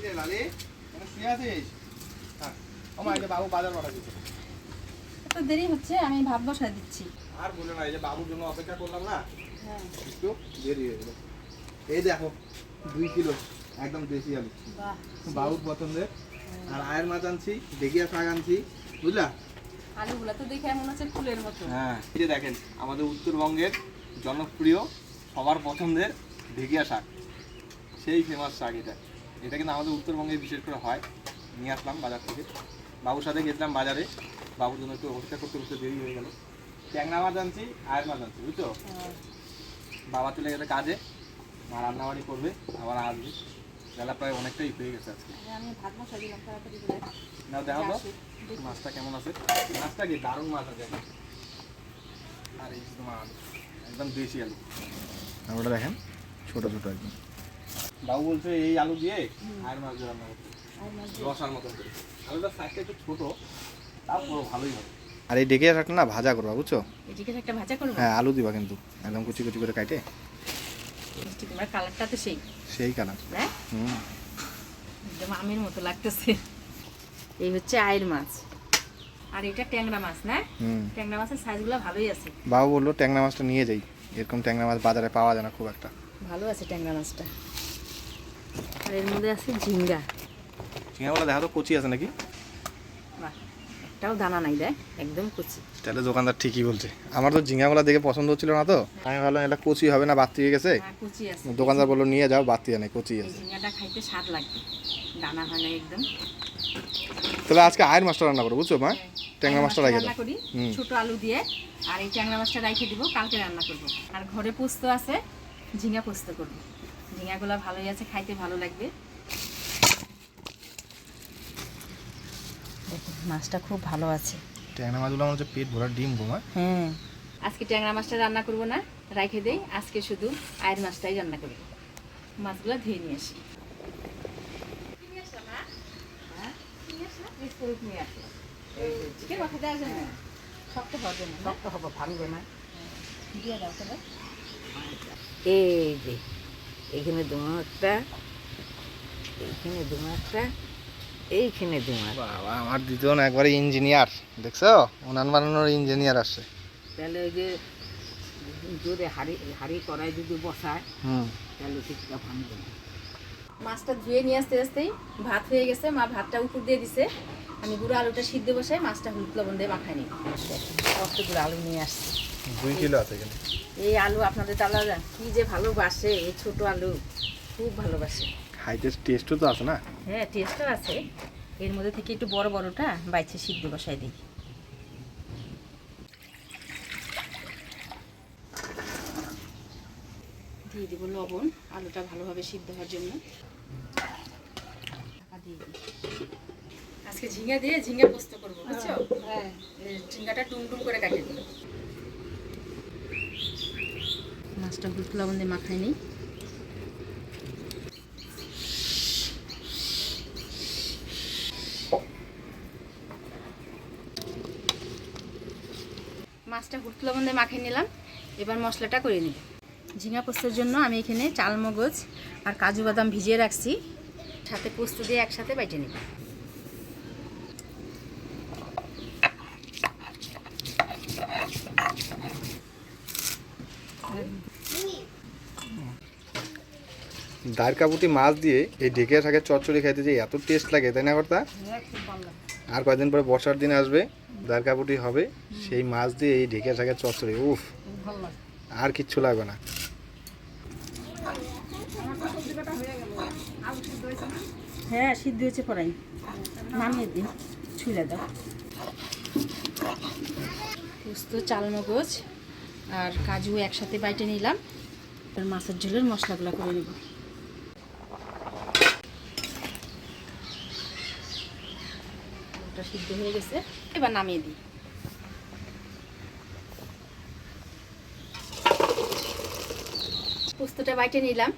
রে লালি, শুয়ে আছিস? ও মা, এই যে বাবু বাজার পাঠা দিচ্ছে। এত দেরি হচ্ছে, আমি ভাত বসায় দিচ্ছি। আর বলে না, এই যে বাবুর জন্য অপেক্ষা করলাম না, হ্যাঁ, একটু দেরি হয়ে গেল। এই দেখো 2 কিলো একদম দেশি আলু, বাহ, বাবুর পছন্দের। আর আয়ের মাছ আনছি, ঢেকিয়া শাক আনছি, বুঝলা? আলুগুলো তো দেখে মনে হচ্ছে ফুলের মতো। হ্যাঁ, এই যে দেখেন আমাদের উত্তরবঙ্গের জনপ্রিয়, সবার পছন্দের ঢেকিয়া শাক, সেই ফেমাস শাক এটা। এটা কিন্তু আমাদের উত্তরবঙ্গে বিশেষ করে হয়। নিয়ে আসলাম বাজার থেকে, বাবুর সাথে গেছিলাম বাজারে, বাবুর জন্য একটু অপেক্ষা করতে করতে দেরি হয়ে গেল। ট্যাংরা মাছ আনছি, আয়ের মাছ আনছি, বুঝছো? বাবা চলে গেছে কাজে, মা রান্নাবাড়ি করবে, আবার আসবে। বেলা প্রায় অনেকটাই হয়ে গেছে আজকে। আমি ভাত বসাই দিলাম তাড়াতাড়ি করে। না দেখো তো মাছটা কেমন আছে। মাছটা কি দারুণ মাছ আছে। আর এই মাছ একদম দেশি আলু, ওটা দেখেন ছোট ছোট একদম। বাবু বলছে এই আলু দিয়ে আয়ের মাছ দিয়ে রান্না করতে, রসার মতন করে। আলুটার সাইজটা একটু ছোট, তাও পুরো ভালোই হবে। আর এই ডেকে শাকটা না ভাজা করবা, বুঝছো? এদিকে একটা ভাজা করবো। হ্যাঁ, আলু দিবা কিন্তু একদম কুচি কুচি করে কাটে। তোমার কালারটা তো সেই কালার। হ্যাঁ, একদম আমের মতো লাগতেছে। এই হচ্ছে আয়ের মাছ, আর এটা ট্যাংরা মাছ না? ট্যাংরা মাছের সাইজগুলো ভালোই আছে। বাবু বললো ট্যাংরা মাছটা নিয়ে যাই, এরকম ট্যাংরা মাছ বাজারে পাওয়া যায় না খুব একটা। ভালো আছে ট্যাংরা মাছটা। আর এর মধ্যে আছে ঝিঙ্গা। ঝিঙ্গাগুলো দেখা তো কচি আছে নাকি? বাহ, একটাও দানা নাই, দেখ একদম কচি। তাহলে দোকানদার ঠিকই বলছে। আমার তো ঝিঙ্গাগুলো দেখে পছন্দ হচ্ছিল না, তো আমি ভাবলাম এটা কচি হবে না, বাতি হয়ে গেছে। কচি আছে। দোকানদার বললো নিয়ে যাও, বাতি নেই, কচি এই আছে। ঝিঙ্গাটা খাইতে স্বাদ লাগবে, দানা হয় না একদম। তাহলে আজকে আয়ের মাছটা রান্না করো, বুঝছো মা? ট্যাংরা মাছটা রাখে দাও। করি ছোট আলু দিয়ে, আর এই ট্যাংরা মাছটা রেখে দিব, কালকে রান্না করব। আর ঘরে পোস্ত আছে, ঝিঙ্গা পোস্ত করব। ঝিঙ্গাগুলো ভালোই আছে, খাইতে ভালো লাগবে। দেখুন মাছটা খুব ভালো আছে। ট্যাংরা মাছগুলো আমার হচ্ছে পেট ভরা ডিম বোমা। হ্যাঁ, আজকে ট্যাংরা মাছটা রান্না করব না, রেখে দেই। আজকে শুধু আয়ের মাছটাই রান্না করব। মাছগুলো ধুয়ে নিয়ে আসি। চিকেন মাথা দেওয়া যায় না, শক্ত হবে না, শক্ত হবে, ভাঙবে না। দিয়ে দাও তাহলে। এই যে এইখানে দুমা একটা, এইখানে দুমা একটা, এইখানে দুমা। বাবা, আমার দ্বিতীয় না একবারে ইঞ্জিনিয়ার, দেখছো? উনান বানানোর ইঞ্জিনিয়ার আসছে। তাহলে ওই যে জোরে হাড়ি হাড়ি কড়াই যদি বসায় তাহলে ঠিকটা ভাঙবে না। মাছটা ধুয়ে নিয়ে আসতে আসতেই ভাত হয়ে গেছে, মা ভাতটা উপর দিয়ে দিছে। আমি গুঁড়ো আলুটা সিদ্ধ বসাই, মাছটা হলুদ লবণ দিয়ে মাখাই নিই। কতগুলো আলু নিয়ে আসছি, 2 কিলো আছে এখানে। এই আলু আপনাদের দাদা কি যে ভালোবাসে, এই ছোট আলু খুব ভালোবাসে। খাইতে টেস্টও তো আছে না? হ্যাঁ, টেস্টও আছে। এর মধ্যে থেকে একটু বড় বড়টা বাইছে সিদ্ধ বসাই দিই। দিয়ে দিব লবণ, আলুটা ভালোভাবে সিদ্ধ হওয়ার জন্য। আজকে ঝিঙ্গা দিয়ে ঝিঙ্গা পোস্ত করবো, বুঝছো? হ্যাঁ, ঝিঙ্গাটা টুমটুম করে কাটে দিই। মাছটা হলুদ লবণ দিয়ে মাখাই নিই। মাছটা হলুদ লবণ দিয়ে মাখিয়ে নিলাম, এবার মশলাটা করে নিব। ঝিঙ্গা পোস্তের জন্য আমি এখানে চাল মগজ আর কাজু বাদাম ভিজিয়ে রাখছি, সাথে পোস্ত দিয়ে একসাথে বাইটে নিব। দারকাপুটি মাছ দিয়ে এই ঢেকিয়া শাকের চচ্চড়ি খাইতে যে এত টেস্ট লাগে, তাই না কর্তা? আর কয়েকদিন পরে বর্ষার দিন আসবে, দারকাপুটি হবে, সেই মাছ দিয়ে এই ঢেকিয়া শাকের চচ্চড়ি, উফ, আর কিচ্ছু লাগবে না। হ্যাঁ, সিদ্ধ হয়েছে, পড়াই নামিয়ে দিই, ছুলে দাও। পোস্ত, চাল মগজ আর কাজু একসাথে বাইটে নিলাম। মাছের ঝোলের মশলাগুলো করে নেব। ওটা সিদ্ধ হয়ে গেছে, এবার নামিয়ে দিই। পোস্তটা বাইটে নিলাম,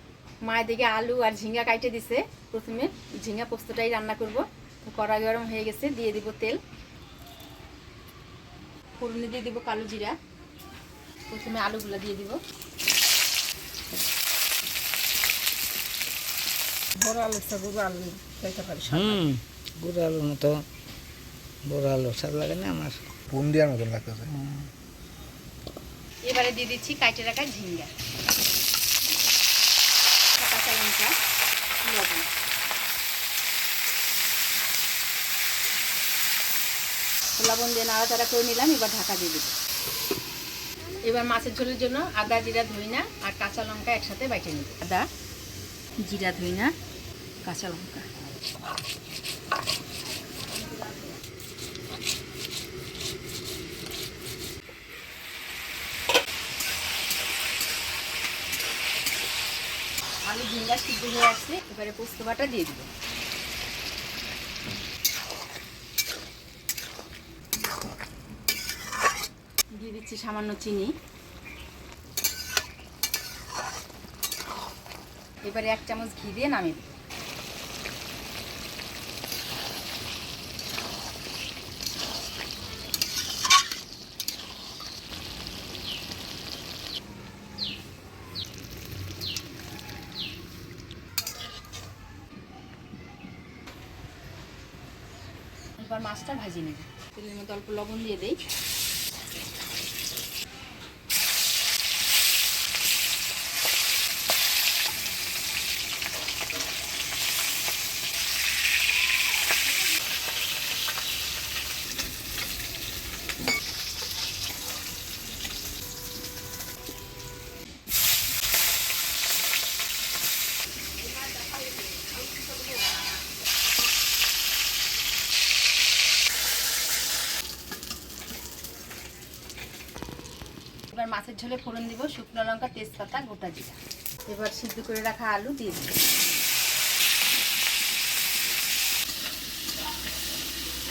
মায়ের দিকে আলু আর ঝিঙ্গা কাটে দিছে। প্রথমে ঝিঙ্গা পোস্তটাই রান্না করব। কড়াই গরম হয়ে গেছে, দিয়ে দিব তেল, ফোড়নে দিয়ে দিব কালো জিরা। প্রথমে আলুগুলো দিয়ে দিব, বড় আলু গুঁড়ো আলু খাইতে পারি গুঁড়ো আলুর মতো বড় আলু স্বাদ লাগে না আমার। বুন্দিয়ার মতন লাগতেছে। এবারে দিয়ে দিচ্ছি কাটে রাখা ঝিঙ্গা, কাঁচা লঙ্কা, লবণ। লবণ দিয়ে নাড়াচাড়া করে নিলাম, এবার ঢাকা দিয়ে দেবো। এবার মাছের ঝোলের জন্য আদা, জিরা, ধইনা আর কাঁচা লঙ্কা একসাথে বাইটে নিব। আদা, জিরা, ধইনা, কাঁচা লঙ্কা। আলু ঝিঙ্গা সিদ্ধ হয়ে আসছে, এবারে পোস্ত বাটা দিয়ে দিব। দিয়ে দিচ্ছি সামান্য চিনি। এবারে 1 চামচ ঘি দিয়ে নামিয়ে দেব। এবার মাছটা ভাজি নেব। তেলের মধ্যে অল্প লবণ দিয়ে দেই। এবার মাছের ঝোলে ফোড়ন দিব শুকনো লঙ্কা, তেজপাতা, গোটা জিরা। এবার সিদ্ধ করে রাখা আলু দিয়ে দিব।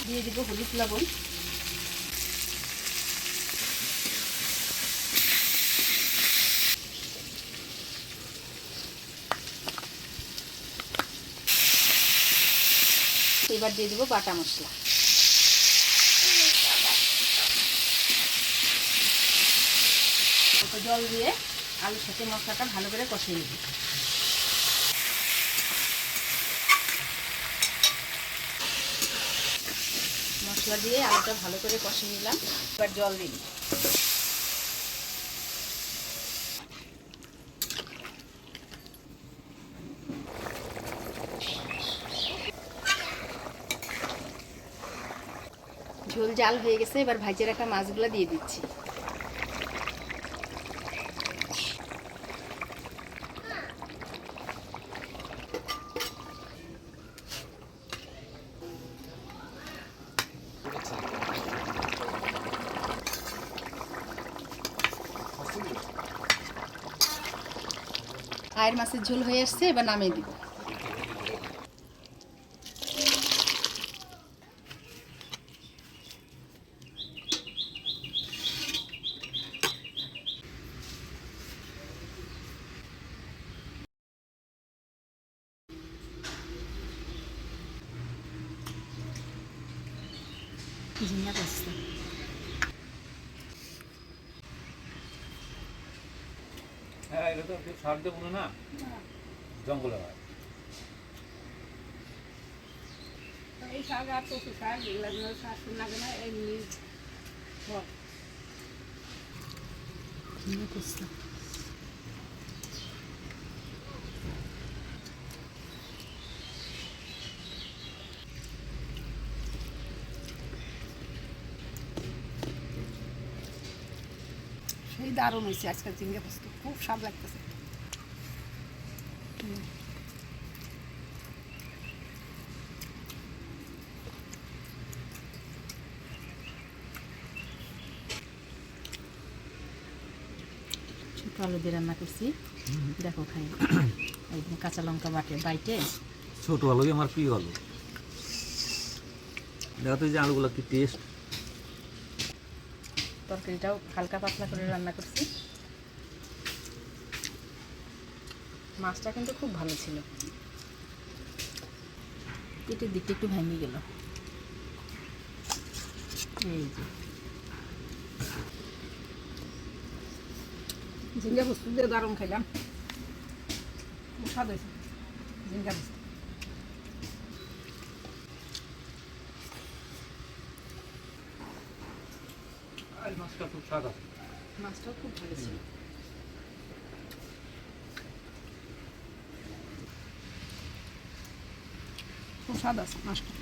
দিয়ে দিব হলুদ, লবণ। এবার দিয়ে দিব বাটা মশলা। জল দিয়ে আলুর সাথে মশলাটা ভালো করে কষিয়ে নেব। মশলা দিয়ে আলুটা ভালো করে কষিয়ে নিলাম, এবার জল দিন। ঝোল জাল হয়ে গেছে, এবার ভাজে রাখা মাছগুলো দিয়ে দিচ্ছি। আয়ের মাছের ঝোল হয়ে আসছে, এবার নামিয়ে দিব। ঝিঙ্গা পোস্ত। হ্যাঁ, এটা তো সার দেবো না, জঙ্গলে হয়। এই শাক আর কচু শাক এগুলো শাক লাগে না, এমনি ঝিঙ্গা পোস্ত। সেই দারুণ হয়েছে আজকাল ঝিঙ্গা পোস্ত, খুব স্বাদ লাগতেছে। ছোট আলু দিয়ে রান্না করছি, দেখো খাই। একদম কাঁচা লঙ্কা বাইটে। ছোট আলুই আমার প্রিয় আলু। দেখো তো এই যে আলুগুলো কি টেস্ট। তরকারিটাও হালকা পাতলা করে রান্না করছি। মাছটা কিন্তু খুব ভালো ছিল, পেটের দিকটা একটু ভেঙে গেল। এই যে ঝিঙ্গা পোস্ত দিয়ে দারুণ খাইলাম, স্বাদ হয়েছে। ঝিঙ্গা দিছি। আর মাছটা খুব স্বাদ আছে। মাছটাও খুব ভালো ছিল। খুব স্বাদ আছে মাছটা।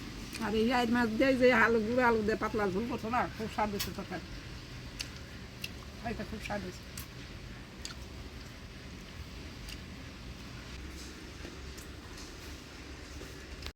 আর এই আইর মাছ দিয়ে যে আলু গুঁড়ো আলু দিয়ে পাতলা ঝোল করছো না, খুব স্বাদ হচ্ছে তরকারি। এটা খুব স্বাদ হয়েছে।